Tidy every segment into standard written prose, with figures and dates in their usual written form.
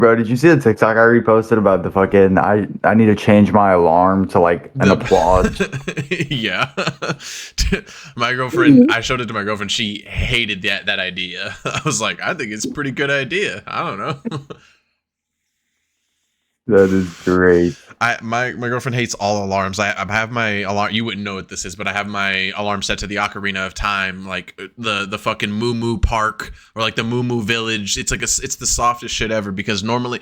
Bro, did you see the TikTok I reposted about the fucking I need to change my alarm to like an applause? Yeah. My girlfriend, I showed it to my girlfriend. She hated that idea. I was like, I think it's a pretty good idea. I don't know. That is great. My girlfriend hates all alarms. I have my alarm. You wouldn't know what this is, but I have my alarm set to the Ocarina of Time, like the fucking Moo Moo Park or like the Moo Moo Village. It's like it's the softest shit ever because normally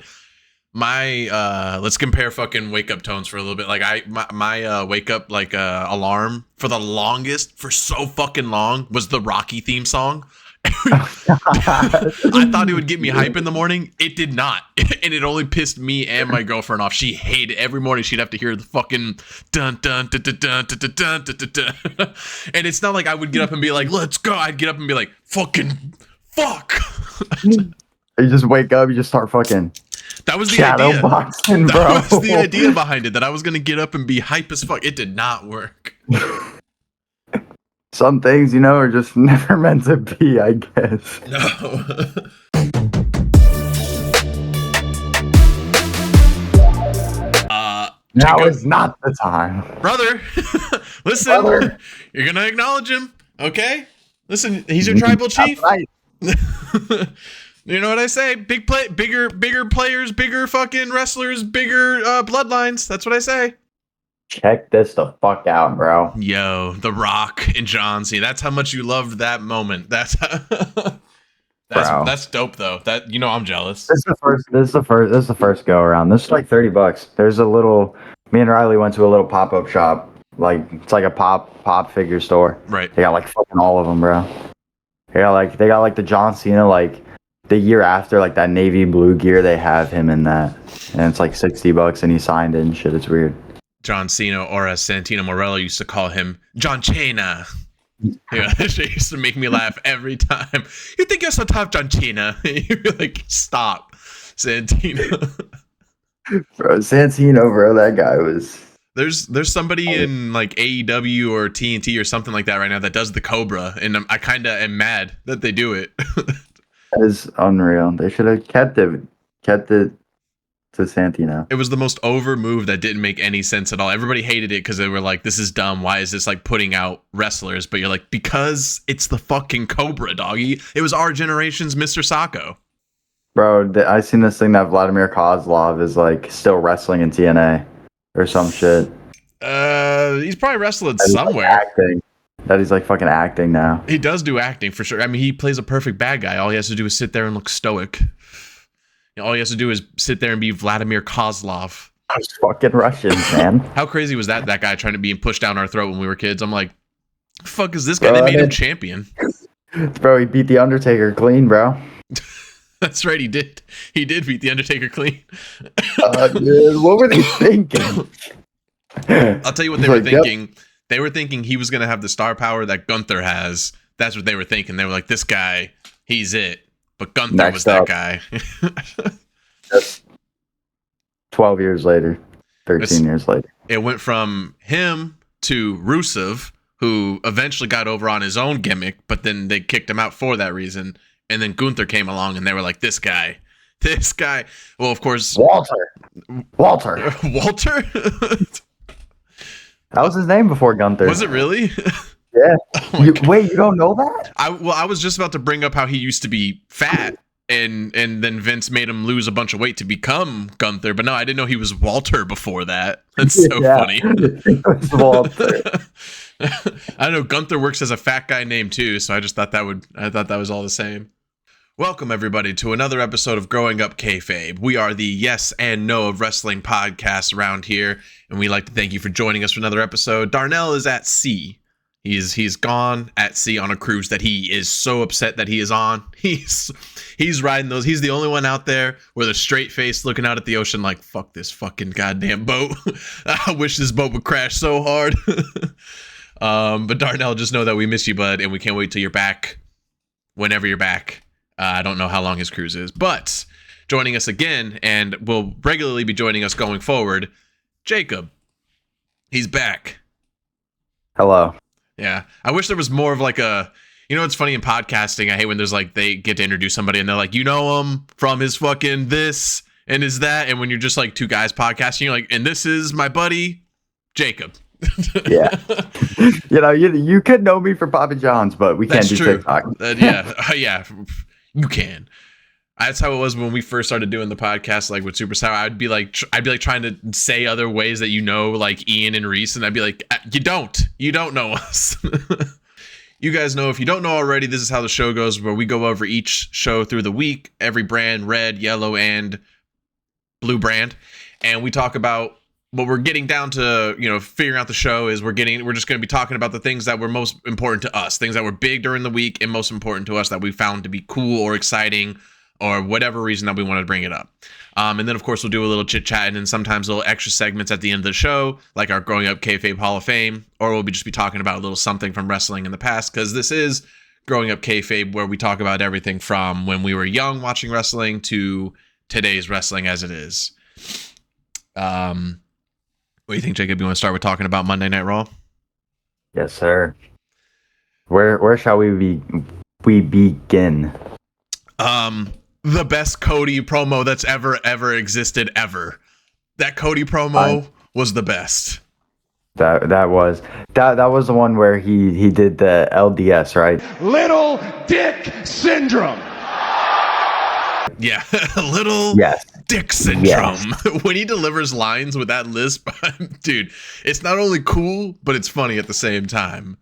my let's compare fucking wake up tones for a little bit. Like my wake up like alarm for the longest for so fucking long was the Rocky theme song. I thought it would get me hype in the morning. It did not, and it only pissed me and my girlfriend off. She hated every morning. She'd have to hear the fucking dun dun dun dun dun dun dun dun dun. And it's not like I would get up and be like, "Let's go." I'd get up and be like, "Fucking fuck." You just wake up. You just start fucking. That was the shadow idea. Boxing, bro. That was the idea behind it. That I was gonna get up and be hype as fuck. It did not work. Some things, you know, are just never meant to be, I guess. No. Now Jacob, is not the time. brother. Listen, Brother. You're gonna acknowledge him, okay? Listen, he's your tribal chief. Right. You know what I say? Bigger players, bigger fucking wrestlers, bigger bloodlines. That's what I say. Check this the fuck out, bro. Yo, The Rock and John Cena. That's how much you loved that moment. That's dope though. That, you know, I'm jealous. This is the first go around. This is like $30. There's a little. Me and Riley went to a little pop up shop. Like it's like a pop figure store. Right. They got like fucking all of them, bro. They got like the John Cena like the year after like that navy blue gear. They have him in that, and it's like $60, and he signed it and shit. It's weird. John Cena, or as Santino Morello used to call him, John Cena. Yeah, that shit used to make me laugh every time. You think you're so tough, John Cena? You'd be like, stop, Santino. Bro, Santino, bro, that guy was. There's somebody in like AEW or TNT or something like that right now that does the Cobra, and I kind of am mad that they do it. That is unreal. They should have kept it to Santino. It was the most over move that didn't make any sense at all. Everybody hated it because they were like, this is dumb. Why is this like putting out wrestlers? But you're like, because it's the fucking Cobra, doggy. It was our generation's Mr. Sacco. Bro, I seen this thing that Vladimir Kozlov is like still wrestling in TNA or some shit. He's probably wrestling That he's, like, somewhere. acting. That he's like fucking acting now. He does do acting for sure. I mean, he plays a perfect bad guy. All he has to do is sit there and look stoic. All he has to do is sit there and be Vladimir Kozlov. Those fucking Russians, man. How crazy was that guy trying to be pushed down our throat when we were kids? I'm like, fuck is this guy? They made him champion. Bro, he beat The Undertaker clean, bro. That's right, he did. He did beat The Undertaker clean. Dude, what were they thinking? I'll tell you what they were thinking. Yep. They were thinking he was going to have the star power that Gunther has. That's what they were thinking. They were like, this guy, he's it. But Gunther was that guy. That's 12 years later. 13 years later. It went from him to Rusev, who eventually got over on his own gimmick, but then they kicked him out for that reason. And then Gunther came along and they were like, this guy. Well, of course. Walter. Walter? That was his name before Gunther. Was it really? Yeah. Oh wait, you don't know that? I was just about to bring up how he used to be fat, and then Vince made him lose a bunch of weight to become Gunther. But no, I didn't know he was Walter before that. That's so funny. It was Walter. I don't know. Gunther works as a fat guy name too, so I just thought that was all the same. Welcome everybody to another episode of Growing Up Kayfabe. We are the yes and no of wrestling podcast around here, and we'd like to thank you for joining us for another episode. Darnell is at sea. He's gone at sea on a cruise that he is so upset that he is on. He's riding those. He's the only one out there with a straight face looking out at the ocean like, fuck this fucking goddamn boat. I wish this boat would crash so hard. But Darnell, just know that we miss you, bud, and we can't wait till you're back whenever you're back. I don't know how long his cruise is, but joining us again, and will regularly be joining us going forward, Jacob. He's back. Hello. Yeah. I wish there was more of like a, you know, it's funny in podcasting. I hate when there's like, they get to introduce somebody and they're like, you know him from his fucking this. And is that, and when you're just like two guys podcasting, you're like, and this is my buddy, Jacob. Yeah. You could know me for Papa John's, but we can't do TikTok. Yeah, you can. That's how it was when we first started doing the podcast, like with Super Sour. I'd be like trying to say other ways that like Ian and Reese, and I'd be like, you don't know us. You guys know, if you don't know already, this is how the show goes, where we go over each show through the week, every brand, red, yellow, and blue brand, and we talk about what we're getting down to, figuring out the show is we're just going to be talking about the things that were most important to us, things that were big during the week and most important to us that we found to be cool or exciting or whatever reason that we wanted to bring it up. And then, of course, we'll do a little chit-chat and then sometimes little extra segments at the end of the show, like our Growing Up Kayfabe Hall of Fame, or we'll just be talking about a little something from wrestling in the past, because this is Growing Up Kayfabe, where we talk about everything from when we were young watching wrestling to today's wrestling as it is. What do you think, Jacob? You want to start with talking about Monday Night Raw? Yes, sir. Where shall we begin? The best Cody promo that's ever existed ever. That Cody promo was the best. That was the one where he did the LDS, right? Little Dick Syndrome. Yeah, little Dick Syndrome. Yes. When he delivers lines with that lisp, dude, it's not only cool, but it's funny at the same time.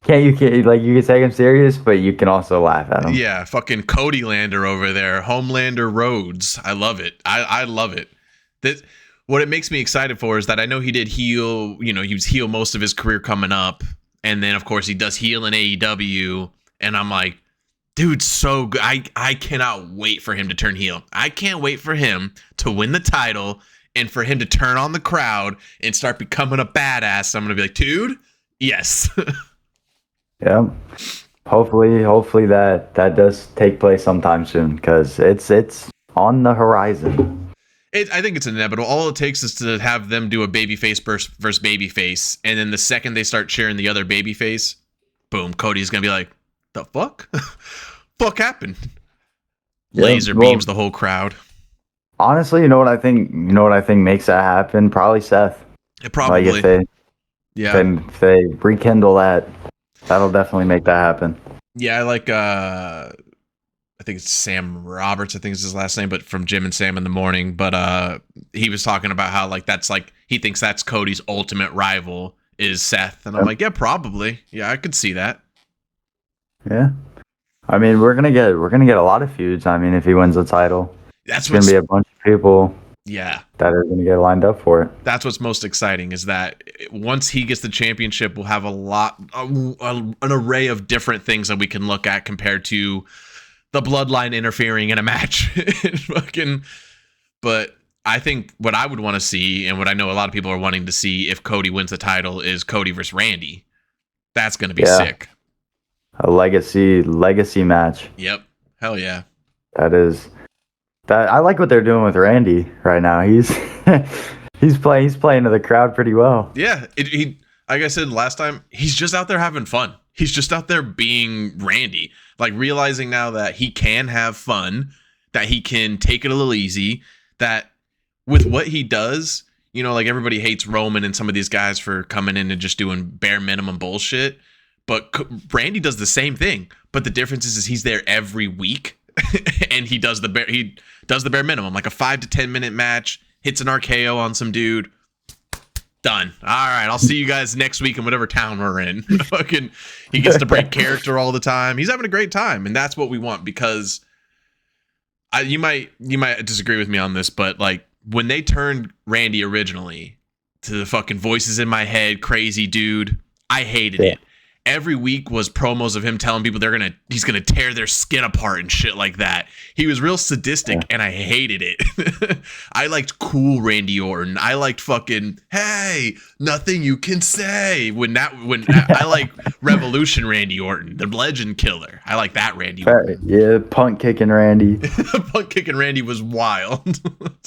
You can take him serious, but you can also laugh at him. Yeah, fucking Cody Lander over there, Homelander Rhodes. I love it. I love it. What it makes me excited for is that I know he did heel. He was heel most of his career coming up, and then of course he does heel in AEW, and I'm like, dude, so good. I cannot wait for him to turn heel. I can't wait for him to win the title and for him to turn on the crowd and start becoming a badass. I'm gonna be like, dude, yes. Yeah, hopefully that does take place sometime soon, because it's on the horizon. I think it's inevitable. All it takes is to have them do a babyface versus babyface, and then the second they start cheering the other babyface, boom, Cody's gonna be like, "The fuck, fuck happened?" Yeah, laser beams the whole crowd. Honestly, you know what I think makes that happen? Probably Seth. Probably. Like if they rekindle that. That'll definitely make that happen. Yeah, I like, I think it's Sam Roberts, I think is his last name, but from Jim and Sam in the Morning. But he was talking about how he thinks that's Cody's ultimate rival is Seth. And I'm like, yeah, probably. Yeah, I could see that. Yeah. I mean, we're gonna get a lot of feuds. I mean, if he wins the title, that's gonna be a bunch of people. Yeah, that are going to get lined up for it. That's what's most exciting, is that once he gets the championship, we'll have an array of different things that we can look at compared to the bloodline interfering in a match. But I think what I would want to see, and what I know a lot of people are wanting to see if Cody wins the title, is Cody versus Randy. That's going to be sick. A legacy match. Yep. Hell yeah. I like what they're doing with Randy right now. He's playing to the crowd pretty well. Yeah, he like I said last time, he's just out there having fun. He's just out there being Randy, like realizing now that he can have fun, that he can take it a little easy, that with what he does, like everybody hates Roman and some of these guys for coming in and just doing bare minimum bullshit, but Randy does the same thing. But the difference is he's there every week. And he does the bare minimum, like a 5 to 10 minute match, hits an RKO on some dude, done. All right, I'll see you guys next week in whatever town we're in. Fucking, he gets to break character all the time. He's having a great time, and that's what we want. Because you might disagree with me on this, but like when they turned Randy originally to the fucking voices in my head, crazy dude, I hated it. Every week was promos of him telling people he's gonna tear their skin apart and shit like that. He was real sadistic, and I hated it. I liked cool Randy Orton. I liked fucking, hey, nothing you can say. When I like Revolution Randy Orton, the Legend Killer. I like that Randy Orton. Yeah, punk kicking Randy. Punk kicking Randy was wild.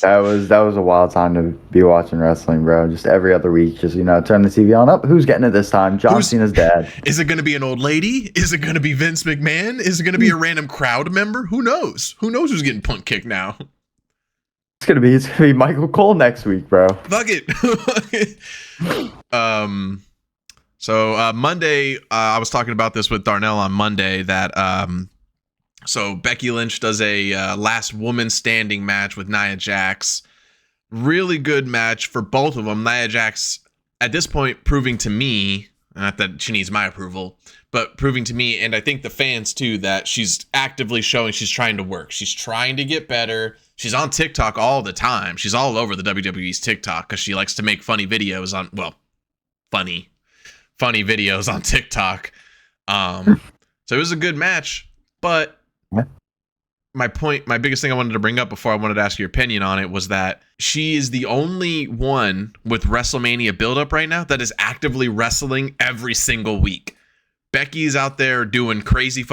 That was a wild time to be watching wrestling, bro. Just every other week, just turn the TV on. Up, who's getting it this time? John Cena's dad. Is it going to be an old lady? Is it going to be Vince McMahon? Is it going to be a random crowd member? Who knows? Who knows who's getting punk kicked now? It's gonna be Michael Cole next week, bro. Fuck it. So Monday, I was talking about this with Darnell on Monday that so Becky Lynch does a last woman standing match with Nia Jax. Really good match for both of them. Nia Jax at this point proving to me, not that she needs my approval, but proving to me, and I think the fans too, that she's actively showing she's trying to work. She's trying to get better. She's on TikTok all the time. She's all over the WWE's TikTok because she likes to make funny videos on, well, funny videos on TikTok. So it was a good match, but my biggest thing I wanted to bring up before I wanted to ask your opinion on it was that she is the only one with WrestleMania buildup right now that is actively wrestling every single week. Becky's out there doing crazy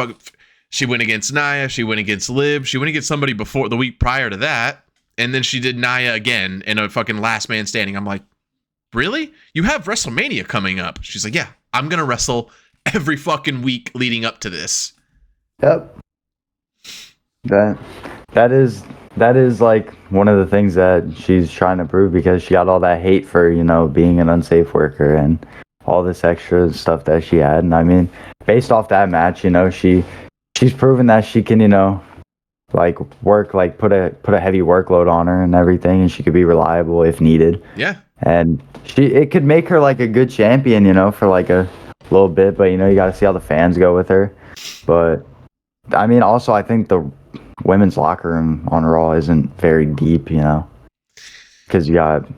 she went against Nia, she went against Liv, she went against somebody before the week prior to that, and then she did Nia again in a fucking last man standing. I'm like, really? You have WrestleMania coming up? She's like, yeah, I'm gonna wrestle every fucking week leading up to this. Yep. That is like one of the things that she's trying to prove, because she got all that hate for, being an unsafe worker and all this extra stuff that she had. And I mean, based off that match, she's proven that she can, work, put a heavy workload on her and everything, and she could be reliable if needed. Yeah. And it could make her like a good champion, for like a little bit, but you got to see how the fans go with her. But I mean, also I think the women's locker room on Raw isn't very deep, because you got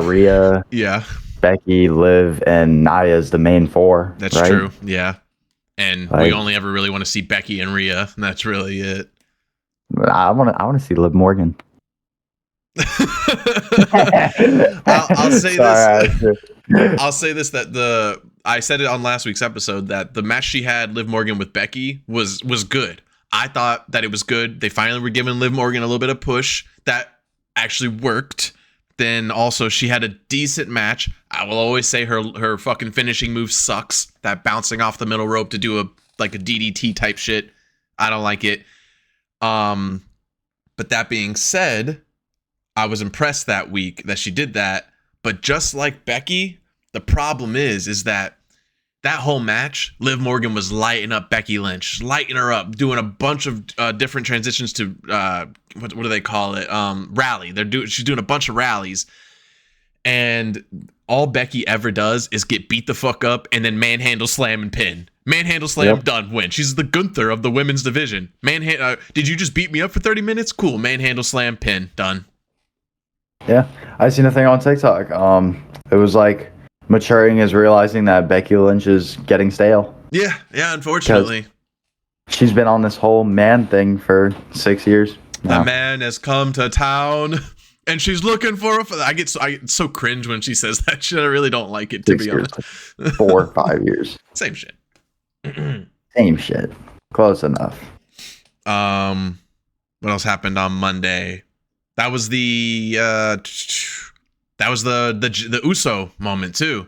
Rhea, yeah, Becky, Liv, and Nia's the main four. That's right? True. Yeah. And we only ever really want to see Becky and Rhea, and that's really it. I want to see Liv Morgan. I'll say this. I'll say this, that I said it on last week's episode that the match she had, Liv Morgan with Becky, was good. I thought that it was good. They finally were giving Liv Morgan a little bit of push that actually worked. Then also she had a decent match. I will always say her fucking finishing move sucks. That bouncing off the middle rope to do a DDT type shit. I don't like it. But that being said, I was impressed that week that she did that. But just like Becky, the problem is that whole match, Liv Morgan was lighting up Becky Lynch, lighting her up, doing a bunch of different transitions to what do they call it? Rally. She's doing a bunch of rallies, and all Becky ever does is get beat the fuck up and then manhandle slam and pin. Manhandle slam, done, win. She's the Gunther of the women's division. Did you just beat me up for 30 minutes? Cool. Manhandle slam, pin, done. Yeah, I seen a thing on TikTok. It was like maturing is realizing that Becky Lynch is getting stale. Yeah, unfortunately. She's been on this whole man thing for 6 years. The man has come to town, and she's looking for I get so cringe when she says that shit. I really don't like it, to be honest. 4 or 5 years. Same shit. Same shit. Close enough. What else happened on Monday? That was the Uso moment too.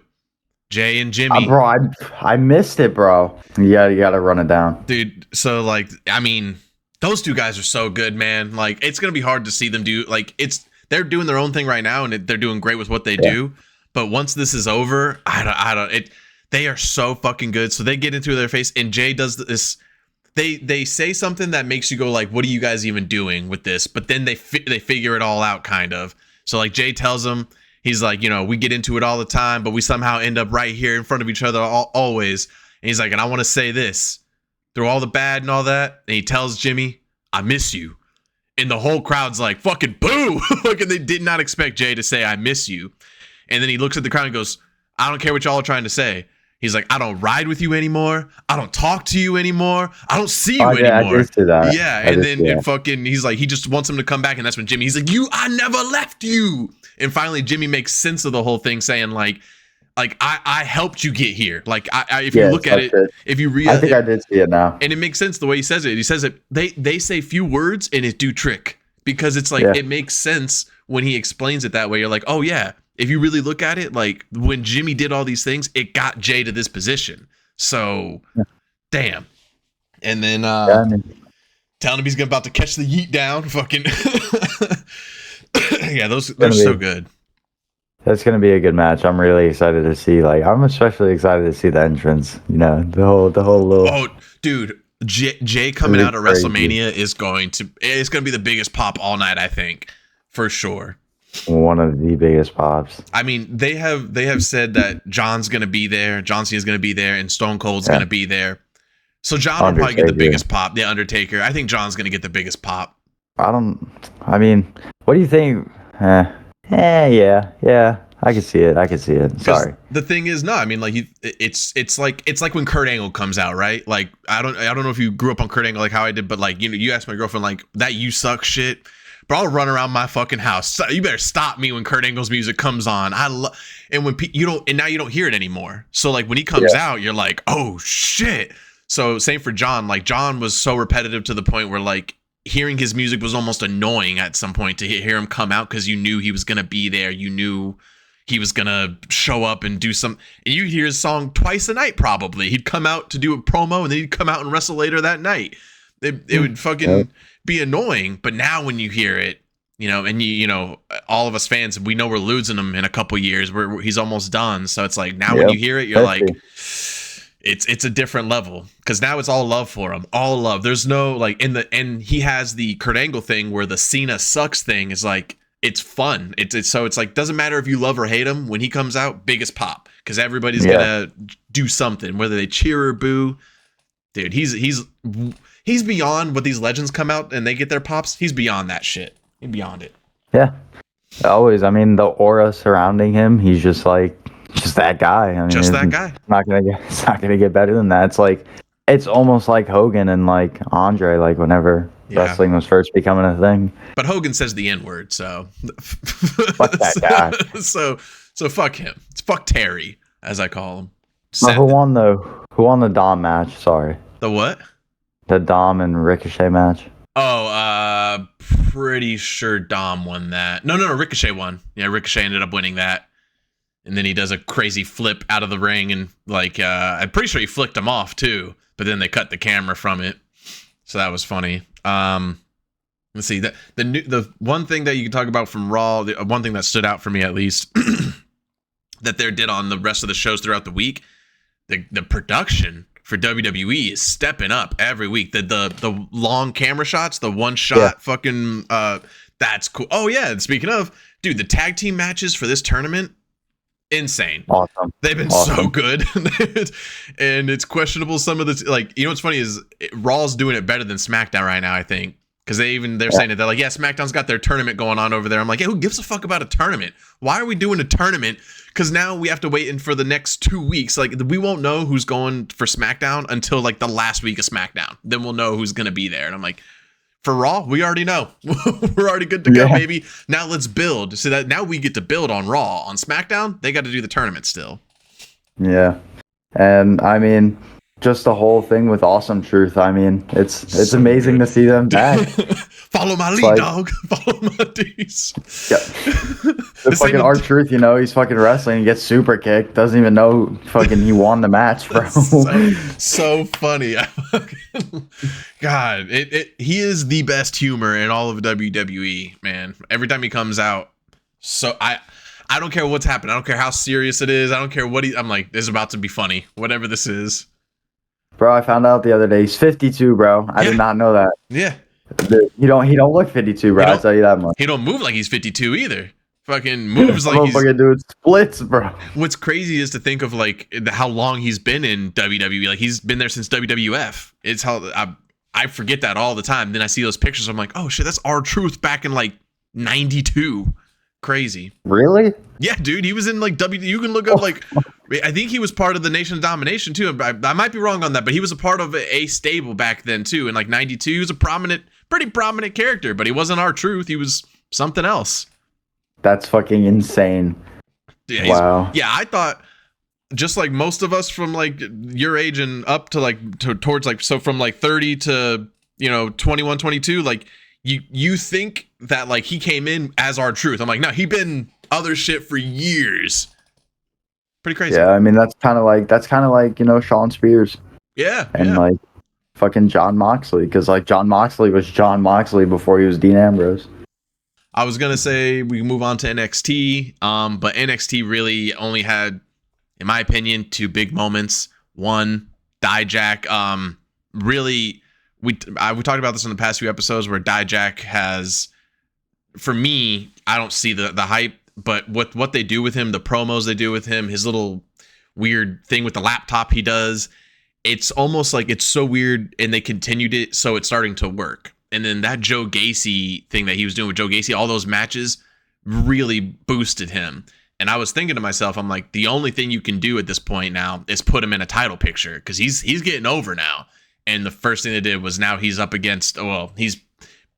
Jay and Jimmy. Bro, I missed it, bro. Yeah, you gotta run it down. Dude, so those two guys are so good, man. It's gonna be hard to see them do they're doing their own thing right now, and they're doing great with what they do. But once this is over, they are so fucking good. So they get into their face, and Jay does this. They say something that makes you go what are you guys even doing with this? But then they figure it all out, kind of. So Jay tells them, he's like, we get into it all the time, but we somehow end up right here in front of each other always. And he's like, and I want to say this through all the bad and all that. And he tells Jimmy, I miss you. And the whole crowd's like, fucking boo. And they did not expect Jay to say, I miss you. And then he looks at the crowd and goes, I don't care what y'all are trying to say. He's like, I don't ride with you anymore. I don't talk to you anymore. I don't see you anymore. I did see that. Yeah, and then he's like, he just wants him to come back, and that's when he's like, I never left you. And finally, Jimmy makes sense of the whole thing, saying I helped you get here. If you look at it, if you read, I think I did see it now, and it makes sense the way he says it. He says it. They say few words and it do trick, because it's it makes sense when he explains it that way. You're like, oh yeah. If you really look at it, when Jimmy did all these things, it got Jay to this position. So, damn. And then telling him he's about to catch the yeet down. Fucking. Yeah, they're so good. That's gonna be a good match. I'm really excited to see. Like, I'm especially excited to see the entrance. You know, the whole little. Oh, dude, Jay coming out of WrestleMania is going to be the biggest pop all night. I think, for sure. One of the biggest pops. I mean, they have said that John's gonna be there, John Cena's gonna be there, and Stone Cold's gonna be there. So John will probably get the biggest pop. The Undertaker. I think John's gonna get the biggest pop. I mean, what do you think? Yeah. I can see it. Sorry. The thing is, no, I mean, like it's like when Kurt Angle comes out, right? Like I don't know if you grew up on Kurt Angle like how I did, but like, you know, you asked my girlfriend like that "you suck" shit, but I'll run around my fucking house. So you better stop me when Kurt Angle's music comes on. And when you don't hear it anymore. So like when he comes out, you're like, oh shit. So same for John. Like John was so repetitive to the point where like hearing his music was almost annoying at some point to hear him come out, because you knew he was gonna be there. You knew he was gonna show up and do some. And you hear his song twice a night probably. He'd come out to do a promo and then he'd come out and wrestle later that night. It would fucking be annoying. But now when you hear it, you know, and you know, all of us fans, we know we're losing him in a couple years. He's almost done. So it's like now when you hear it, you're like, it's a different level, because now it's all love for him, all love. There's no like and he has the Kurt Angle thing where the Cena sucks thing is like, it's fun. It's like, doesn't matter if you love or hate him, when he comes out, biggest pop, because everybody's gonna do something, whether they cheer or boo. Dude, he's beyond what these legends come out and they get their pops. He's beyond that shit. He's beyond it. Yeah, always. I mean, the aura surrounding him, he's just that guy. I mean, just that guy. It's not gonna get better than that. It's like, it's almost like Hogan and like Andre, like whenever wrestling was first becoming a thing. But Hogan says the N-word, so fuck that guy. So fuck him. It's fuck Terry, as I call him. Who won the Dom match? Sorry. The what? The Dom and Ricochet match. Oh, pretty sure Dom won that. No, Ricochet won. Yeah, Ricochet ended up winning that. And then he does a crazy flip out of the ring, and like I'm pretty sure he flicked him off too, but then they cut the camera from it. So that was funny. Let's see, the one thing that you can talk about from Raw, the one thing that stood out for me at least, that they did on the rest of the shows throughout the week, the production for WWE is stepping up every week. The long camera shots, the one shot fucking that's cool. Oh yeah, and speaking of, dude, the tag team matches for this tournament, insane. Awesome. They've been so good. And it's questionable some of the, like, you know what's funny is Raw's doing it better than SmackDown right now, I think, because they're saying it, they're like, yeah, SmackDown's got their tournament going on over there. I'm like, yeah, who gives a fuck about a tournament? Why are we doing a tournament? Because now we have to wait in for the next 2 weeks. Like, we won't know who's going for SmackDown until like the last week of SmackDown. Then we'll know who's gonna be there. And I'm like, for Raw, we already know. We're already good to go, baby. Now let's build. So that now we get to build on Raw. On SmackDown, they got to do the tournament still. Yeah. And I mean, just the whole thing with Awesome Truth. I mean, it's so amazing to see them back. Follow my lead, dog. Follow my D's. Yeah. The fucking R-Truth, you know, he's fucking wrestling, he gets super kicked, doesn't even know fucking he won the match, bro. So funny. God, he is the best humor in all of WWE, man. Every time he comes out, so I don't care what's happening. I don't care how serious it is. I don't care what I'm like, this is about to be funny, whatever this is. Bro, I found out the other day he's 52, bro. I did not know that. Yeah. He don't look 52, bro. I'll tell you that much. He don't move like he's 52 either. Fucking moves like he's fucking doing splits, bro. What's crazy is to think of like how long he's been in WWE. Like he's been there since WWF. It's how I forget that all the time. Then I see those pictures. I'm like, oh shit, that's R-Truth back in like 92. Crazy. Really? Yeah, dude. He was in like you can look up like, I think he was part of the Nation of Domination too. I might be wrong on that, but he was a part of a stable back then too. In like 92, he was a pretty prominent character, but he wasn't R-Truth. He was something else. That's fucking insane. Yeah, wow. Yeah, I thought just like most of us from like your age and up to like towards like, so from like 30 to, you know, 21, 22, like you think that like he came in as R-Truth. I'm like, no, he been other shit for years. Pretty crazy. Yeah, I mean that's kind of like, you know, Sean Spears. Yeah. And like fucking John Moxley, because like John Moxley was John Moxley before he was Dean Ambrose. I was gonna say we can move on to NXT, but NXT really only had, in my opinion, two big moments. One, Dijak. Really, we talked about this in the past few episodes where Dijak has, for me, I don't see the hype, but what they do with him, the promos they do with him, his little weird thing with the laptop he does, it's almost like it's so weird, and they continued it, so it's starting to work. And then that Joe Gacy thing that he was doing with Joe Gacy, all those matches really boosted him. And I was thinking to myself, I'm like, the only thing you can do at this point now is put him in a title picture, because he's getting over now. And the first thing they did was now he's up against, he's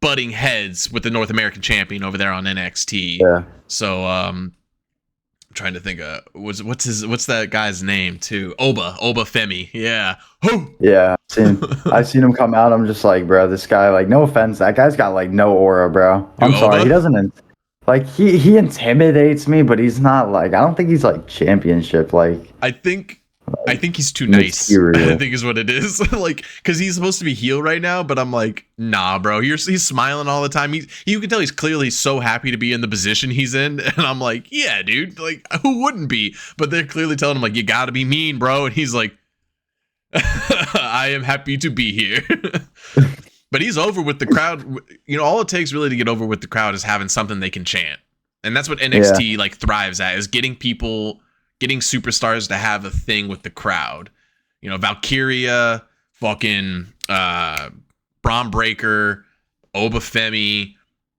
butting heads with the North American champion over there on NXT. Yeah. So I'm trying to think what's that guy's name too? Oba Femi. Yeah. Who? Yeah. I've seen him come out. I'm just like, bro, this guy, like, no offense, that guy's got like no aura, bro. I'm sorry. He doesn't like he intimidates me, but he's not like, I don't think he's like championship. Like, I think he's too nice. Material. I think is what it is. Like, because he's supposed to be heel right now, but I'm like, nah, bro. He's smiling all the time. You can tell he's clearly so happy to be in the position he's in, and I'm like, yeah, dude. Like, who wouldn't be? But they're clearly telling him like, you gotta be mean, bro. And he's like, I am happy to be here. But he's over with the crowd. You know, all it takes really to get over with the crowd is having something they can chant, and that's what NXT like thrives at, is getting superstars to have a thing with the crowd. You know, Valkyria, fucking Braun Breaker, Oba Femi,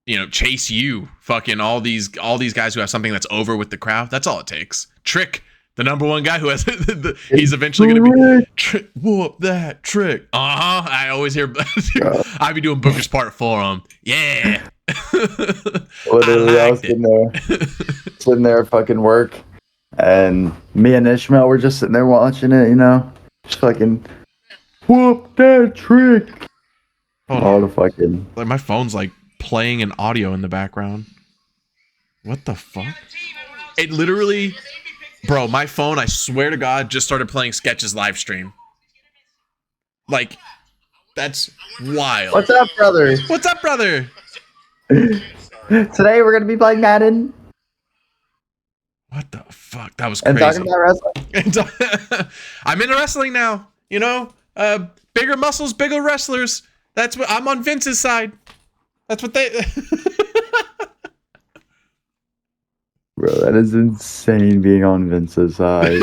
you know, Chase U, fucking all these guys who have something that's over with the crowd. That's all it takes. Trick, the number one guy who has he's eventually going to be whoop that Trick. I always hear I be doing Booker's part for him. Yeah. Literally, I was sitting there fucking work, and me and Ishmael were just sitting there watching it, you know, just fucking whoop that Trick. All the fucking, like, my phone's like playing an audio in the background. What the fuck? It literally, bro, my phone, I swear to God, just started playing Sketch's live stream. Like, that's wild. What's up, brother? What's up, brother? Today we're gonna be playing Madden. What the fuck? That was and crazy. talking about wrestling. I'm into wrestling now. You know, bigger muscles, bigger wrestlers. That's what I'm on Vince's side. That's what they. Bro, that is insane being on Vince's side.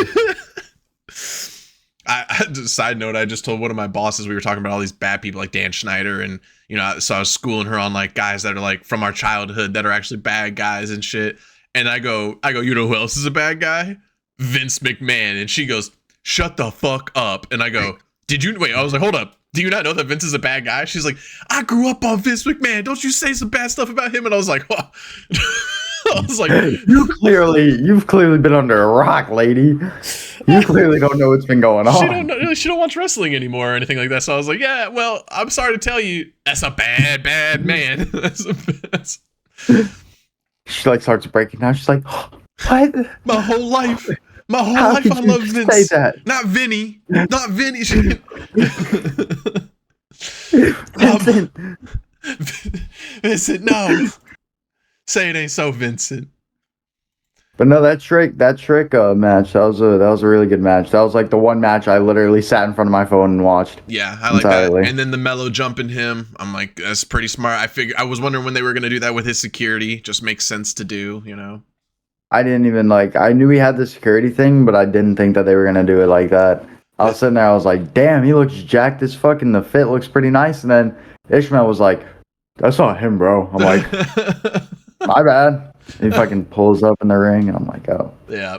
Side note, I just told one of my bosses, we were talking about all these bad people like Dan Schneider, and you know, so I was schooling her on like guys that are like from our childhood that are actually bad guys and shit. And I go, you know who else is a bad guy? Vince McMahon. And she goes, shut the fuck up. And I go, I was like, hold up. Do you not know that Vince is a bad guy? She's like, I grew up on Vince McMahon. Don't you say some bad stuff about him? And I was like, oh. I was like, you've clearly been under a rock, lady. You clearly don't know what's been going on. She don't watch wrestling anymore or anything like that. So I was like, yeah, well, I'm sorry to tell you, that's a bad man. She like starts breaking down. She's like, what? My whole life I love Vince. Say that? Not Vinny. Vincent. Vincent, no. Say it ain't so, Vincent. But no, that trick match, that was a really good match. That was like the one match I literally sat in front of my phone and watched. Yeah, I like entirely. That. And then the mellow jumping him, I'm like, that's pretty smart. I was wondering when they were gonna do that with his security. Just makes sense to do, you know. I didn't even I knew he had the security thing, but I didn't think that they were gonna do it like that. I was sitting there, I was like, damn, he looks jacked as fuck, and the fit looks pretty nice. And then Ishmael was like, that's not him, bro. I'm like, my bad. He fucking pulls up in the ring, and I'm like, oh. Yeah.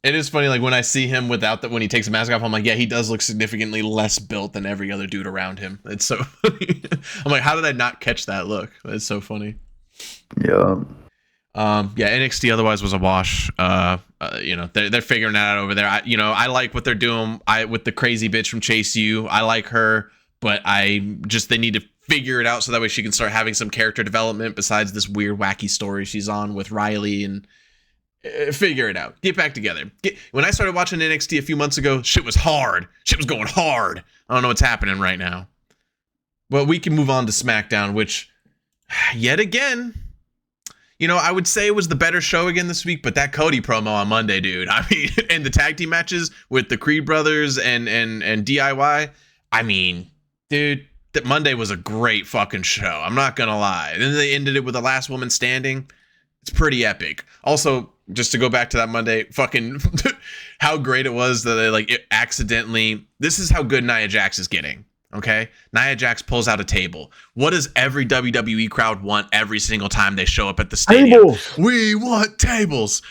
It is funny, like, when I see him without that, when he takes the mask off, I'm like, yeah, he does look significantly less built than every other dude around him. It's so funny. I'm like, how did I not catch that look? It's so funny. Yeah. NXT otherwise was a wash. You know, they're figuring that out over there. I like what they're doing. With the crazy bitch from Chase U, I like her, but they need to figure it out so that way she can start having some character development besides this weird wacky story she's on with Riley, and figure it out. Get back together. When I started watching NXT a few months ago, shit was hard. Shit was going hard. I don't know what's happening right now. Well, we can move on to SmackDown, which yet again, I would say it was the better show again this week, but that Cody promo on Monday, dude. I mean, and the tag team matches with the Creed brothers and DIY. I mean, dude, that Monday was a great fucking show. I'm not gonna lie. Then they ended it with the last woman standing. It's pretty epic. Also, just to go back to that Monday, fucking how great it was that it accidentally. This is how good Nia Jax is getting. Okay, Nia Jax pulls out a table. What does every WWE crowd want every single time they show up at the stadium? Tables. We want tables.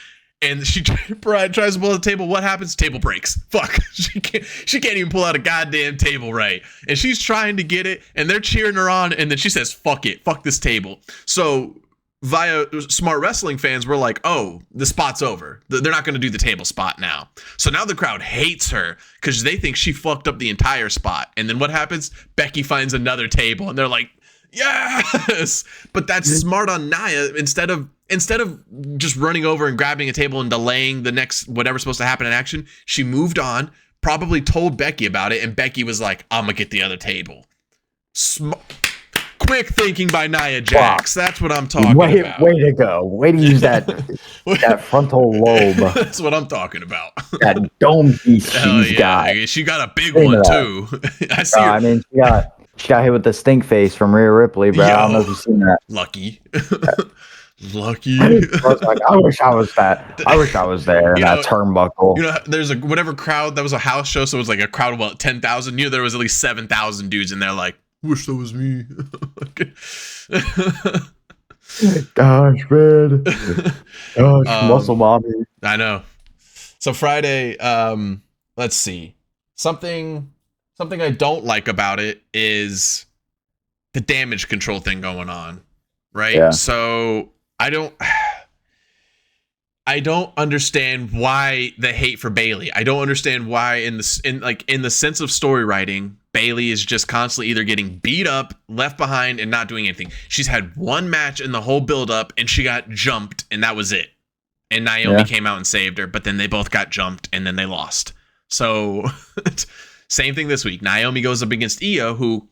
And she tries to pull out the table. What happens? Table breaks. Fuck. She can't even pull out a goddamn table right. And she's trying to get it, and they're cheering her on. And then she says, "Fuck it. Fuck this table." So via smart wrestling fans were like, oh, the spot's over. They're not going to do the table spot now. So now the crowd hates her because they think she fucked up the entire spot. And then what happens? Becky finds another table, and they're like, yes. But that's smart on Nia. Instead of just running over and grabbing a table and delaying the next whatever's supposed to happen in action, she moved on, probably told Becky about it, and Becky was like, I'm gonna get the other table. Quick thinking by Nia Jax. That's what I'm talking about. Way to go. Way to use that frontal lobe. That's what I'm talking about. That dome piece she's got. She got a big one too. I see her. I mean, she got hit with the stink face from Rhea Ripley, bro. I don't know if you've seen that. Lucky. Lucky. I was like, I wish I was that. I wish I was there in that turnbuckle. There's whatever crowd that was a house show, so it was like a crowd of 10,000. There was at least 7,000 dudes in there. Like, wish that was me. Gosh, man. Gosh, muscle mommy. I know. So Friday, let's see. Something I don't like about it is the damage control thing going on, right? Yeah. So I don't understand why the hate for Bayley. I don't understand why in the sense of story writing, Bayley is just constantly either getting beat up, left behind, and not doing anything. She's had one match in the whole build-up, and she got jumped, and that was it. And Naomi came out and saved her, but then they both got jumped, and then they lost. So, same thing this week. Naomi goes up against Io, who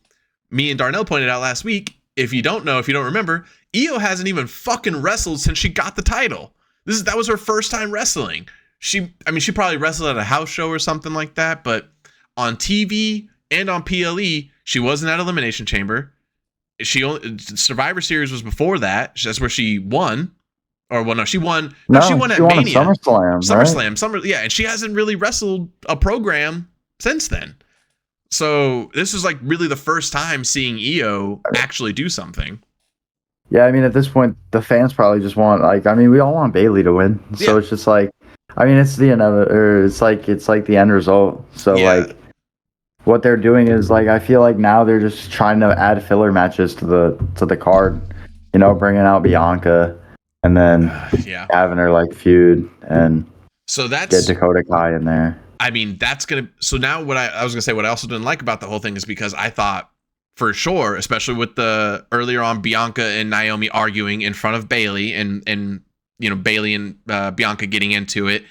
me and Darnell pointed out last week. If you don't remember, Io hasn't even fucking wrestled since she got the title. That was her first time wrestling. She probably wrestled at a house show or something like that, but on TV and on PLE, she wasn't at Elimination Chamber. Survivor Series was before that. That's where she won. Or well, no, she won. No, she won at Mania. SummerSlam, right? And she hasn't really wrestled a program since then. So this is like really the first time seeing Io actually do something. Yeah, I mean, at this point, the fans probably just want we all want Bayley to win. So it's just like, it's the end of it, or it's like the end result. So what they're doing is I feel like now they're just trying to add filler matches to the card. Bringing out Bianca and then having her feud and so get Dakota Kai in there. I mean, that's gonna. So now, what I was gonna say, what I also didn't like about the whole thing is because I thought for sure, especially with the earlier on Bianca and Naomi arguing in front of Bayley and Bayley and Bianca getting into it,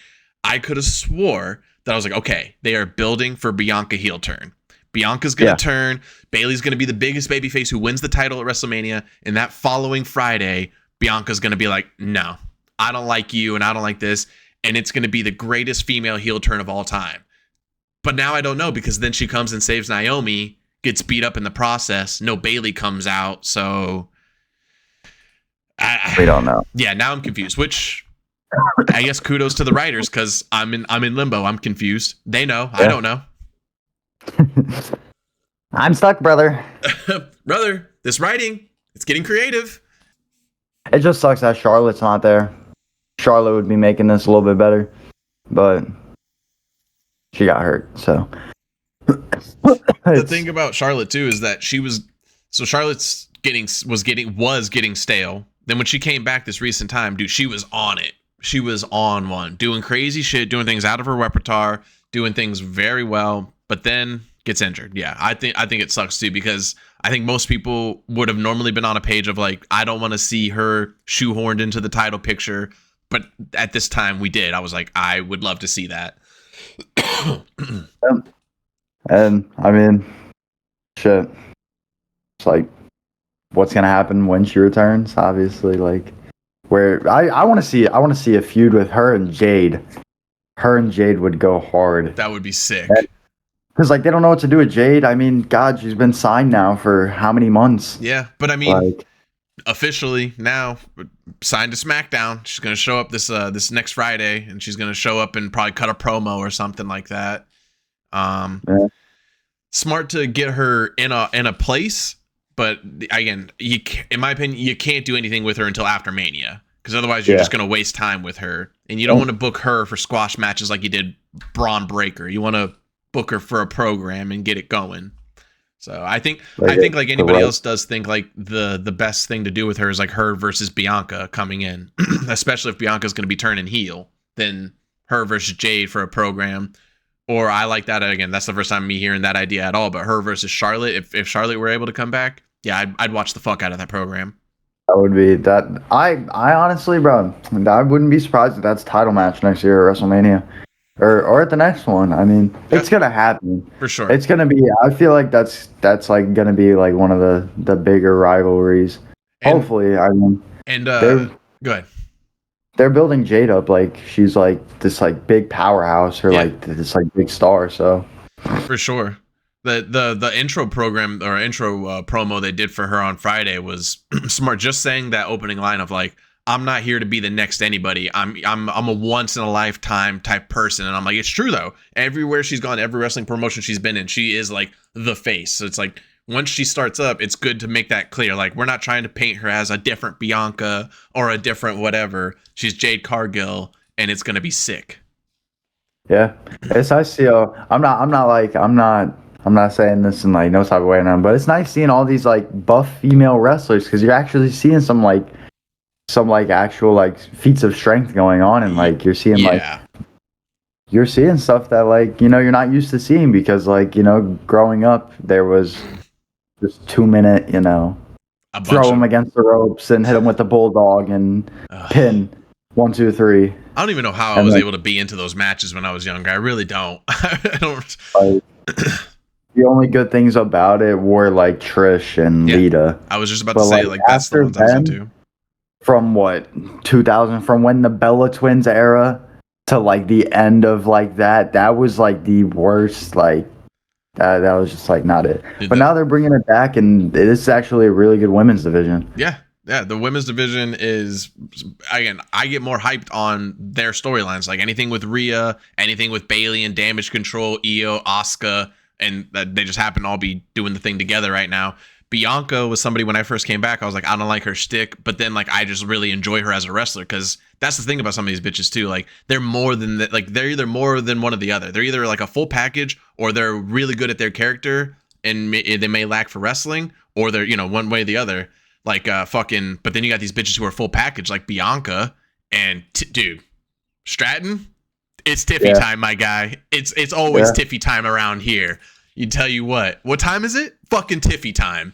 I could have swore that I was like, okay, they are building for Bianca heel turn. Bianca's gonna turn. Bayley's gonna be the biggest babyface who wins the title at WrestleMania, and that following Friday, Bianca's gonna be like, no, I don't like you, and I don't like this. And it's going to be the greatest female heel turn of all time. But now I don't know, because then she comes and saves Naomi, gets beat up in the process. No Bayley comes out, so we don't know. Yeah, now I'm confused. Which I guess kudos to the writers, because I'm in limbo. I'm confused. They know. Yeah. I don't know. I'm stuck, brother. Brother, this writing, it's getting creative. It just sucks that Charlotte's not there. Charlotte would be making this a little bit better, but she got hurt. So the thing about Charlotte too is that Charlotte's was getting stale. Then when she came back this recent time, dude, she was on it. She was on one, doing crazy shit, doing things out of her repertoire, doing things very well, but then gets injured. Yeah, I think it sucks too, because I think most people would have normally been on a page of I don't want to see her shoehorned into the title picture. But at this time, we did. I was like, I would love to see that. And, shit. It's what's gonna happen when she returns. Obviously, like where I want to see a feud with her and Jade. Her and Jade would go hard. That would be sick. Because like they don't know what to do with Jade. I mean, God, she's been signed now for how many months? Yeah, but I mean, like, officially now signed to SmackDown. She's gonna show up this next Friday, and she's gonna show up and probably cut a promo or something like that. Yeah. Smart to get her in a place, but again, in my opinion, you can't do anything with her until after Mania, because otherwise you're just gonna waste time with her, and you don't want to book her for squash matches like you did Braun Breaker. You want to book her for a program and get it going. So I think like anybody else does think like the best thing to do with her is like her versus Bianca coming in, especially if Bianca's going to be turning heel, then her versus Jade for a program. Or I like that again. That's the first time me hearing that idea at all. But her versus Charlotte, if Charlotte were able to come back, yeah, I'd watch the fuck out of that program. That would be that. I honestly, bro, I wouldn't be surprised if that's title match next year at WrestleMania. Or at the next one. I mean, it's gonna happen for sure. It's gonna be. I feel like that's like gonna be like one of the bigger rivalries. And, hopefully, I mean. And go ahead. They're building Jade up like she's like this like big powerhouse or like this like big star. So for sure, the intro program or intro promo they did for her on Friday was smart. Just saying that opening line of like, I'm not here to be the next anybody. I'm a once in a lifetime type person. And I'm like, it's true though. Everywhere she's gone, every wrestling promotion she's been in, she is like the face. So it's like once she starts up, it's good to make that clear. Like we're not trying to paint her as a different Bianca or a different whatever. She's Jade Cargill and it's going to be sick. Yeah. It's nice to see. I'm not saying this in like no type of way now, but it's nice seeing all these like buff female wrestlers because you're actually seeing some actual like feats of strength going on, and like you're seeing you're seeing stuff that like you're not used to seeing because like growing up there was just 2-minute throw him against the ropes and hit him with the bulldog and pin 1 2 3. I don't even know how I was able to be into those matches when I was younger. I really don't. I don't. Like, the only good things about it were like Trish and Lita. I was just about to say like that's the ones I was into. From what 2000, from when the Bella Twins era to like the end of like that was like the worst. Like that was just like not it. But now they're bringing it back, and it's actually a really good women's division. Yeah, the women's division is, again, I get more hyped on their storylines, like anything with Rhea, anything with Bayley and Damage Control, Io, Asuka, and they just happen to all be doing the thing together right now. Bianca was somebody when I first came back, I was like, I don't like her shtick, but then like I just really enjoy her as a wrestler, because that's the thing about some of these bitches too. Like they're more than that. Like they're either more than one or the other. They're either like a full package, or they're really good at their character and they may lack for wrestling, or they're one way or the other. Like but then you got these bitches who are full package, like Bianca and dude, Stratton. It's Tiffy time, my guy. It's always Tiffy time around here. You tell you what time is it? Fucking Tiffy time.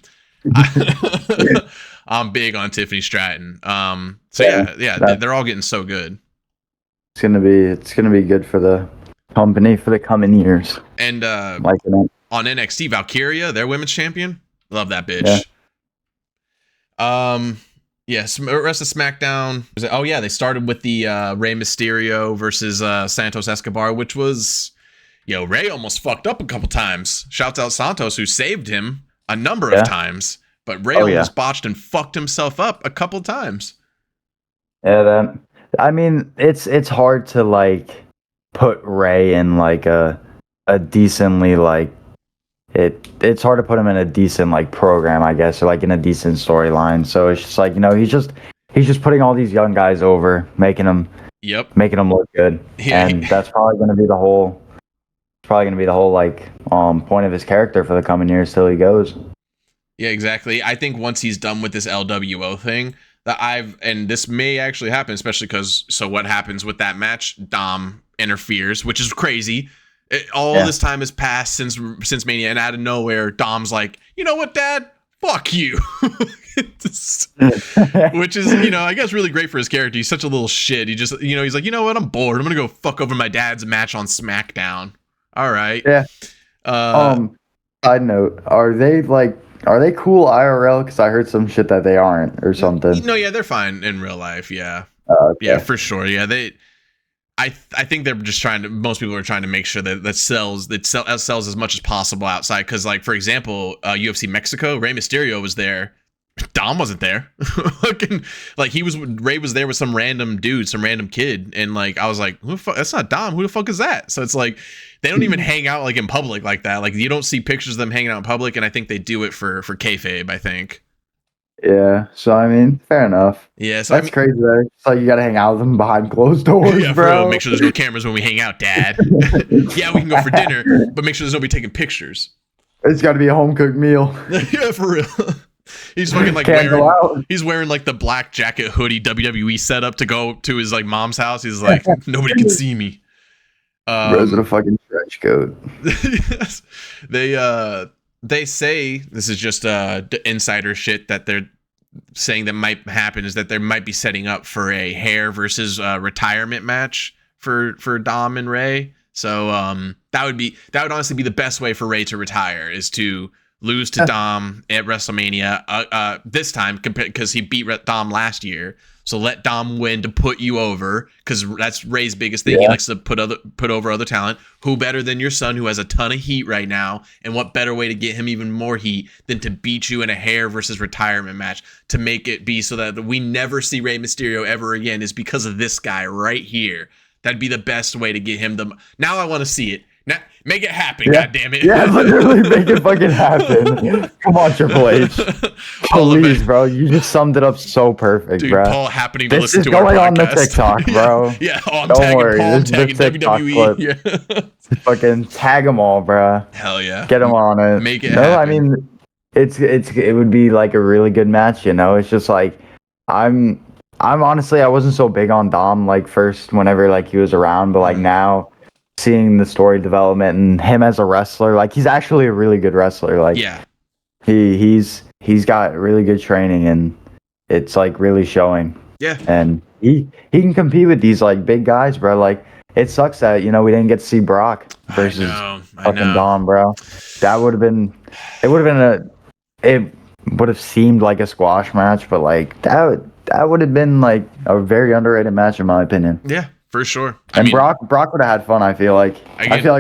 I'm big on Tiffany Stratton. They're all getting so good. It's gonna be good for the company for the coming years. And on NXT, Valkyria, their women's champion. Love that bitch. Yes, rest of SmackDown. They started with the Rey Mysterio versus Santos Escobar, which was, Rey almost fucked up a couple times. Shouts out Santos, who saved him a number of times, but Rey almost botched and fucked himself up a couple times. Yeah, I mean, it's hard to like put Rey in like a decently like it's hard to put him in a decent like program, I guess, or like in a decent storyline. So it's just like he's just putting all these young guys over, making them look good, and that's probably going to be the whole like point of his character for the coming years till he goes. Yeah, exactly. I think once he's done with this LWO thing, and this may actually happen, especially because what happens with that match? Dom interferes, which is crazy. This time has passed since Mania, and out of nowhere, Dom's like, you know what, Dad? Fuck you. Which is, I guess really great for his character. He's such a little shit. He just, he's like, you know what? I'm bored. I'm gonna go fuck over my dad's match on SmackDown. All right. Yeah. Side note: Are they cool IRL? Because I heard some shit that they aren't or something. No, yeah, they're fine in real life. Yeah, Okay. yeah, for sure. Yeah, I think they're just trying to. Most people are trying to make sure that sells as much as possible outside. Because, like, for example, UFC Mexico, Rey Mysterio was there. Dom wasn't there. Like Ray was there with some random dude, some random kid, and like I was like, who the fuck? That's not Dom. Who the fuck is that? So it's like they don't even hang out like in public like that. Like you don't see pictures of them hanging out in public, and I think they do it for kayfabe. I think. Yeah. So I mean, fair enough. Yeah. So That's crazy. Though. It's like you gotta hang out with them behind closed doors, yeah, bro. for real. Make sure there's no cameras when we hang out, Dad. Yeah, we can go for dinner, but make sure there's nobody taking pictures. It's got to be a home cooked meal. Yeah, for real. He's fucking like he's wearing like the black jacket hoodie WWE setup to go to his like mom's house. He's like, nobody can see me. Bro's in a fucking trench coat. They say this is just insider shit that they're saying that might happen is that they might be setting up for a hair versus retirement match for Dom and Ray. So that would honestly be the best way for Ray to retire is to lose to Dom at WrestleMania this time because he beat Dom last year. So let Dom win to put you over because that's Ray's biggest thing. Yeah. He likes to put over other talent. Who better than your son who has a ton of heat right now? And what better way to get him even more heat than to beat you in a hair versus retirement match to make it be so that we never see Rey Mysterio ever again is because of this guy right here. That'd be the best way to get him Now I want to see it. Now, make it happen, yeah. goddammit. Yeah, literally make it fucking happen. Come on, Triple H. Please, bro. You just summed it up so perfect, dude, bro. Paul happening to listen to our podcast. This is going on the TikTok, bro. Yeah, I'm Don't tagging worry. Paul, This tagging WWE. Yeah. Fucking tag them all, bro. Hell yeah. Get them on it. Make it happen. I mean, it would be like a really good match, you know? It's just like, I'm honestly, I wasn't so big on Dom, like, first whenever, like, he was around, but, like, now, seeing the story development and him as a wrestler, like, he's actually a really good wrestler. Like, yeah, he's got really good training, and it's, like, really showing. Yeah. And he can compete with these, like, big guys, bro. Like, it sucks that, you know, we didn't get to see Brock versus fucking Dom, bro. That would have been, it would have seemed like a squash match, but, like, that would have been like a very underrated match in my opinion. Yeah, for sure. I mean, Brock would have had fun. I feel like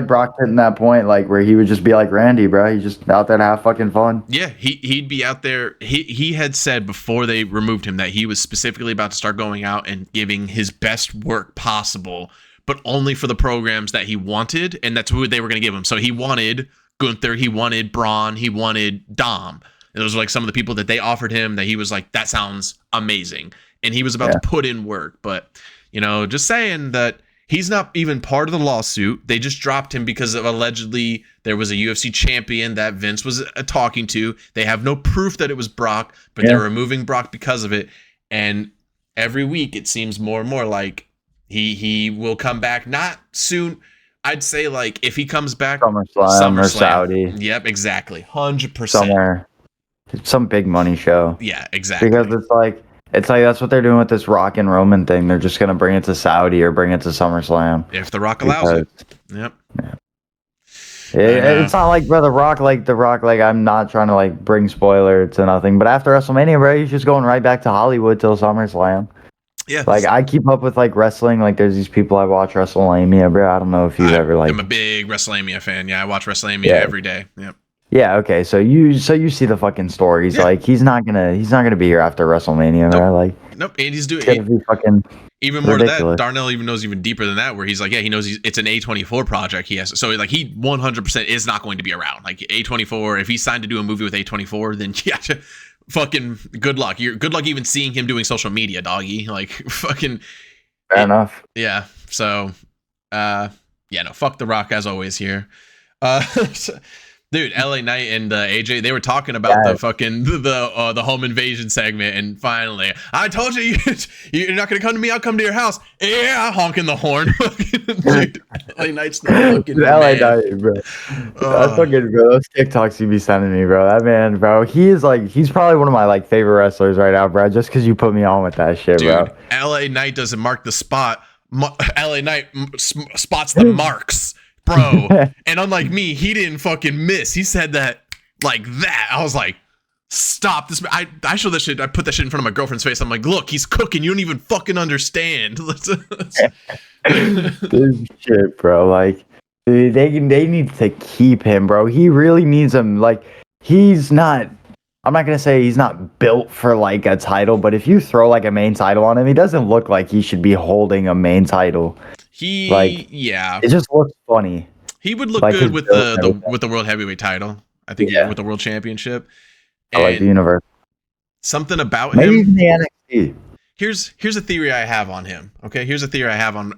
Brock hitting that point like where he would just be like Randy, bro. He's just out there to have fucking fun. Yeah, he'd be out there. He had said before they removed him that he was specifically about to start going out and giving his best work possible, but only for the programs that he wanted, and that's who they were going to give him. So he wanted Gunther, he wanted Braun, he wanted Dom. And those were like some of the people that they offered him that he was like, that sounds amazing. And he was about to put in work. But, you know, just saying that he's not even part of the lawsuit. They just dropped him because of allegedly there was a UFC champion that Vince was talking to. They have no proof that it was Brock, but they're removing Brock because of it. And every week it seems more and more like he will come back. Not soon. I'd say like if he comes back. SummerSlam or Saudi. Yep, exactly. 100%. Somewhere. Some big money show. Yeah, exactly. Because it's like that's what they're doing with this Rock and Roman thing. They're just gonna bring it to Saudi or bring it to SummerSlam if The Rock allows it. Yep. Yeah. It's not like The Rock. Like I'm not trying to like bring spoiler to nothing, but after WrestleMania, bro, he's just going right back to Hollywood till SummerSlam. Yeah. Like I keep up with like wrestling. Like there's these people I watch WrestleMania, bro. I don't know if you've ever like. I'm a big WrestleMania fan. Yeah, I watch WrestleMania every day. Yep. Yeah, okay. So you see the fucking stories. Yeah. Like he's not gonna be here after WrestleMania, nope. right? Like nope. And he's doing fucking even more ridiculous. To that. Darnell even knows even deeper than that, where he's like, yeah, he knows it's an A24 project. He has so like he 100% is not going to be around. Like A24, if he's signed to do a movie with A24, then yeah, fucking good luck. Good luck even seeing him doing social media, doggy. Like fucking. Fair enough. Yeah. So, no, fuck The Rock as always here. Dude, LA Knight and AJ, they were talking about the fucking the home invasion segment, and finally, I told you you're not gonna come to me. I'll come to your house. Yeah, honking the horn. Dude, LA Knight's the fucking LA Knight, bro. That's fucking bro. Those TikToks you be sending me, bro. That man, bro. He's probably one of my like favorite wrestlers right now, bro. Just because you put me on with that shit, dude, bro. LA Knight doesn't mark the spot. LA Knight spots the marks. Bro, and unlike me, he didn't fucking miss. He said that like that. I was like, Stop this. I show that shit. I put that shit in front of my girlfriend's face. I'm like, look, he's cooking. You don't even fucking understand. This shit, bro. Like, dude, they need to keep him, bro. He really needs him. Like, he's not. I'm not gonna say he's not built for like a title, but if you throw like a main title on him, he doesn't look like he should be holding a main title. Yeah, it just looks funny. He would look like good with the world heavyweight title. I think with the world championship. I like the universe. Something about Maybe him. Even the NXT. Here's a theory I have on him. Okay, here's a theory I have on.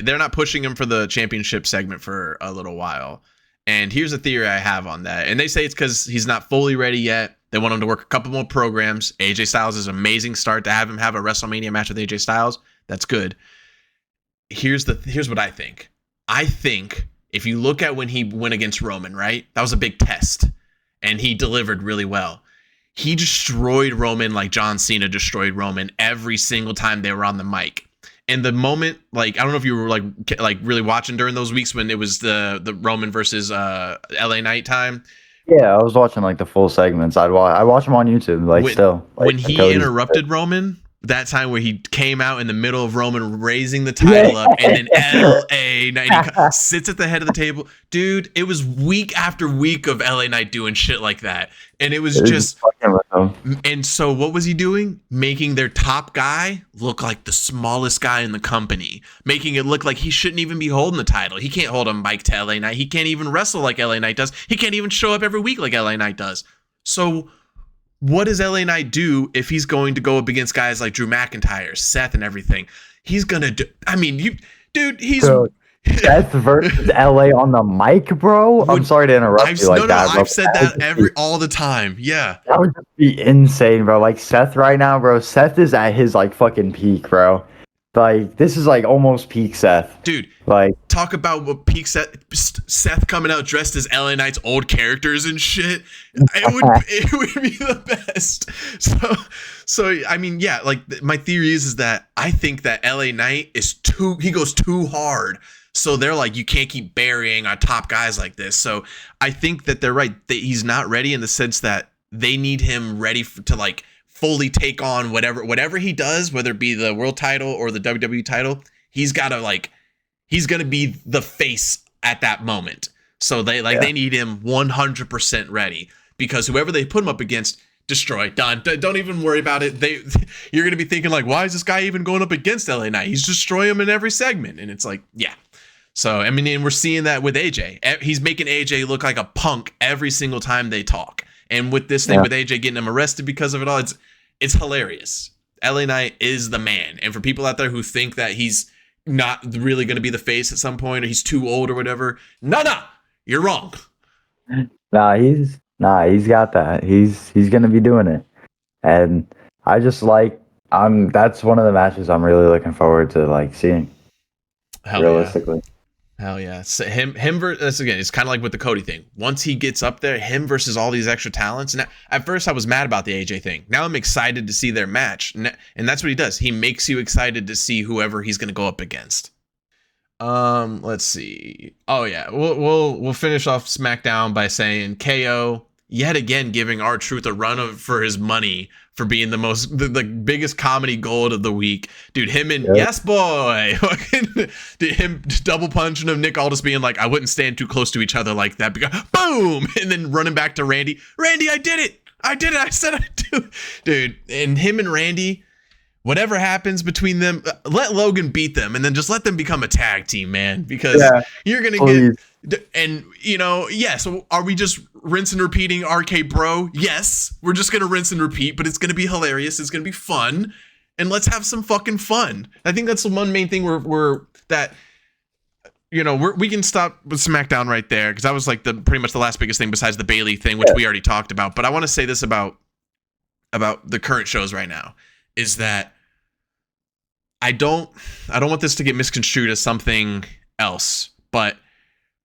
They're not pushing him for the championship segment for a little while, and here's a theory I have on that. And they say it's because he's not fully ready yet. They want him to work a couple more programs. AJ Styles is an amazing start. To have him have a WrestleMania match with AJ Styles, that's good. Here's what I think. I think if you look at when he went against Roman, right? That was a big test, and he delivered really well. He destroyed Roman like John Cena destroyed Roman every single time they were on the mic. And the moment, like, I don't know if you were like really watching during those weeks when it was the Roman versus LA Knight time. Yeah, I was watching like the full segments. I watch them on YouTube. When he interrupted Roman, that time where he came out in the middle of Roman raising the title up, and then LA Knight sits at the head of the table. Dude, it was week after week of LA Knight doing shit like that. And it was just and so what was he doing? Making their top guy look like the smallest guy in the company, making it look like he shouldn't even be holding the title. He can't hold a mic to LA Knight. He can't even wrestle like LA Knight does. He can't even show up every week like LA Knight does. So what does LA Knight do if he's going to go up against guys like Drew McIntyre, Seth, and everything? He's gonna do. I mean, he's Seth versus LA on the mic, bro. I'm sorry to interrupt you like that, bro. I've said that all the time. Yeah, that would just be insane, bro. Like Seth right now, bro. Seth is at his like fucking peak, bro. Like this is like almost peak Seth, dude. Like talk about what peak Seth coming out dressed as LA Knight's old characters and shit. It would be the best. So I mean, yeah. Like my theory is that I think that LA Knight he goes too hard. So they're like, you can't keep burying our top guys like this. So I think that they're right. That he's not ready in the sense that they need him ready to like fully take on whatever he does, whether it be the world title or the WWE title. He's got to he's going to be the face at that moment. So they need him 100% ready, because whoever they put him up against, destroy. Done. Don't even worry about it. You're going to be thinking like, why is this guy even going up against LA Knight? He's destroying him in every segment. And it's like, yeah. So, I mean, and we're seeing that with AJ. He's making AJ look like a punk every single time they talk. And with this thing with AJ getting him arrested because of it all, it's hilarious. LA Knight is the man. And for people out there who think that he's not really going to be the face at some point, or he's too old or whatever, no, you're wrong. He's got that. He's going to be doing it. And I just that's one of the matches I'm really looking forward to like seeing. Realistically. Yeah. Hell yeah. So him versus, again, it's kind of like with the Cody thing. Once he gets up there, him versus all these extra talents. And at first I was mad about the AJ thing. Now I'm excited to see their match. And that's what he does. He makes you excited to see whoever he's going to go up against. Let's see. Oh yeah. We'll finish off SmackDown by saying KO yet again giving R-Truth a run for his money for being the biggest comedy gold of the week. Dude, him and Yes Boy, dude, him double punching him, Nick Aldis being like, I wouldn't stand too close to each other like that. Because, boom! And then running back to Randy. Randy, I did it! I said I do. Dude, and him and Randy, whatever happens between them, let Logan beat them and then just let them become a tag team, man. Because you're going to get... And, so are we just rinse and repeating RK Bro? Yes, we're just going to rinse and repeat, but it's going to be hilarious. It's going to be fun. And let's have some fucking fun. I think that's the one main thing we can stop with SmackDown right there, because that was like pretty much the last biggest thing besides the Bayley thing, which we already talked about. But I want to say this about the current shows right now, is that I don't want this to get misconstrued as something else, but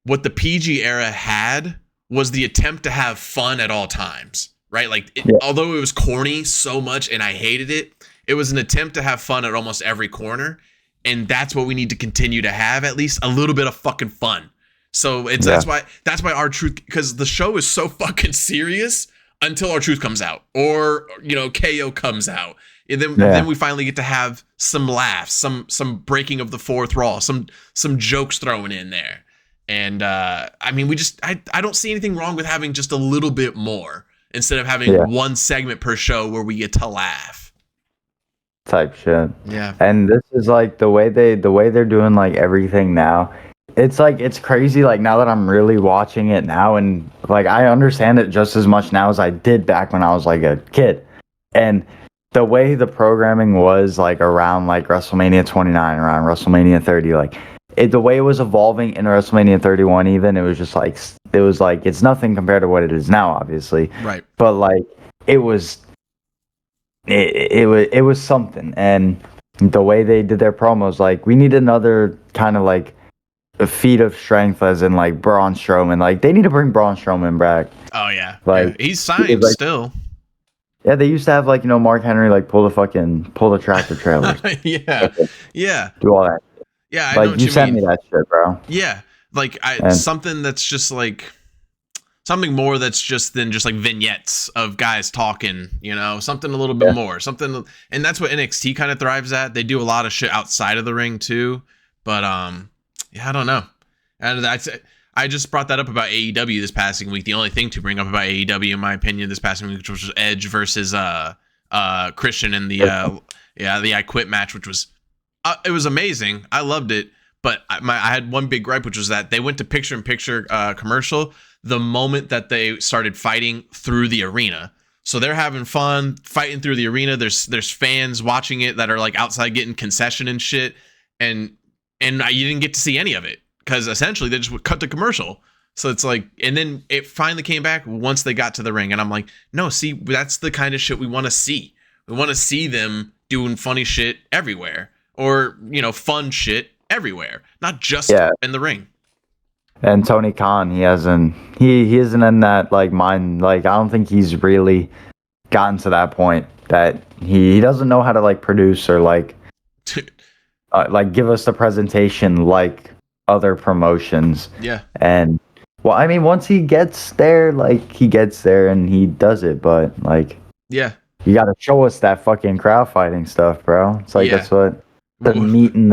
what the PG era had was the attempt to have fun at all times, right? Like, although it was corny so much and I hated it, it was an attempt to have fun at almost every corner. And that's what we need to continue to have, at least a little bit of fucking fun. So that's why R-Truth, because the show is so fucking serious. until R-Truth comes out, or KO comes out. And then we finally get to have some laughs, some breaking of the fourth wall, some jokes thrown in there. And I mean, I don't see anything wrong with having just a little bit more instead of having one segment per show where we get to laugh. Type shit. Yeah. And this is like the way they're doing like everything now. It's like, it's crazy, like, now that I'm really watching it now, and like I understand it just as much now as I did back when I was like a kid. And the way the programming was like around like WrestleMania 29, around WrestleMania 30, like the way it was evolving in WrestleMania 31, even, it was just like, it's nothing compared to what it is now, obviously. Right. But like it was something. And the way they did their promos, like, we need another kind of like a feat of strength, as in like Braun Strowman. Like, they need to bring Braun Strowman back. Oh yeah, like he's signed like, still. Yeah, they used to have like Mark Henry like pull the tractor trailers. yeah, do all that. Yeah, I like, know what you sent mean. me that shit, bro. Yeah, like something that's just like something more that's just than just like vignettes of guys talking, something a little bit more, something. And that's what NXT kind of thrives at. They do a lot of shit outside of the ring too, but yeah, I don't know. And I just brought that up about AEW this passing week. The only thing to bring up about AEW, in my opinion, this passing week, which was Edge versus Christian in the I Quit match, which was it was amazing. I loved it, but I had one big gripe, which was that they went to picture-in-picture commercial the moment that they started fighting through the arena. So they're having fun fighting through the arena. There's fans watching it that are like outside getting concession and shit, and you didn't get to see any of it because essentially they just cut to commercial. So it's like, and then it finally came back once they got to the ring, and I'm like, no, see, that's the kind of shit we want to see. We want to see them doing funny shit everywhere, or fun shit everywhere, not just in the ring. And Tony Khan, he isn't in that like mind. Like, I don't think he's really gotten to that point that he doesn't know how to like produce or like give us the presentation like other promotions. Yeah. And well, I mean, once he gets there, like he gets there and he does it, but like, yeah, you got to show us that fucking crowd fighting stuff, bro. It's like that's what the meat and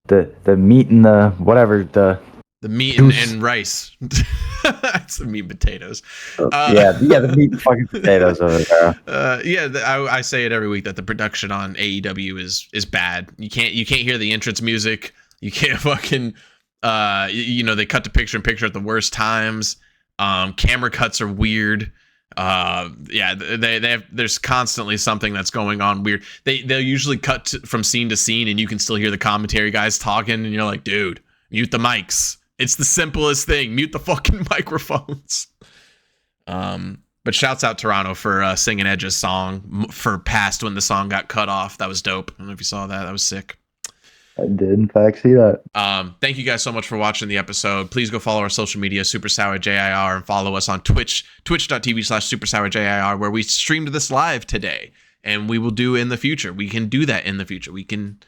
the meat and the whatever the meat and rice. It's the meat and potatoes. The meat and fucking potatoes over there. I say it every week that the production on AEW is bad. You can't hear the entrance music. You can't fucking they cut to picture-in-picture at the worst times. Camera cuts are weird. There's constantly something that's going on weird. They'll usually cut from scene to scene, and you can still hear the commentary guys talking, and you're like, dude, mute the mics. It's the simplest thing. Mute the fucking microphones. But shouts out Toronto for singing Edge's song for past when the song got cut off. That was dope. I don't know if you saw that. That was sick. I did in fact see that. Thank you guys so much for watching the episode. Please go follow our social media, Super Sour JIR, and follow us on Twitch, twitch.tv/Super Sour JIR, where we streamed this live today, and we will do in the future. We can do that in the future. We can,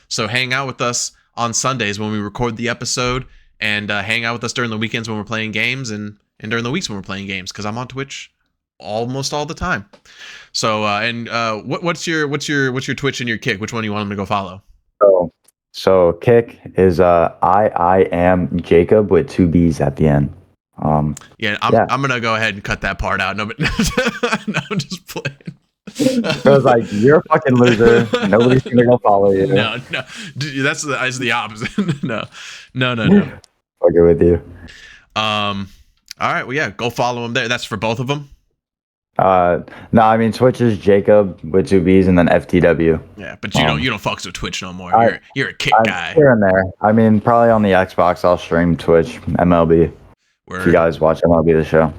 so hang out with us on Sundays when we record the episode, and hang out with us during the weekends when we're playing games, and during the weeks when we're playing games, because I'm on Twitch almost all the time. So what's your Twitch and your Kick? Which one do you want them to go follow? So Kick is I am Jacob with 2 B's at the end. I'm gonna go ahead and cut that part out. No, but no, I'm just playing. I was like, you're a fucking loser. Nobody's gonna go follow you. No, that's the opposite. no. Fucking with you. All right, well, yeah, go follow him there. That's for both of them. No, I mean, Twitch is Jacob with 2 B's and then FTW. Yeah, but you don't fucks with Twitch no more. You're a Kick guy. Here and there. I mean, probably on the Xbox I'll stream Twitch MLB. If you guys watch MLB The Show.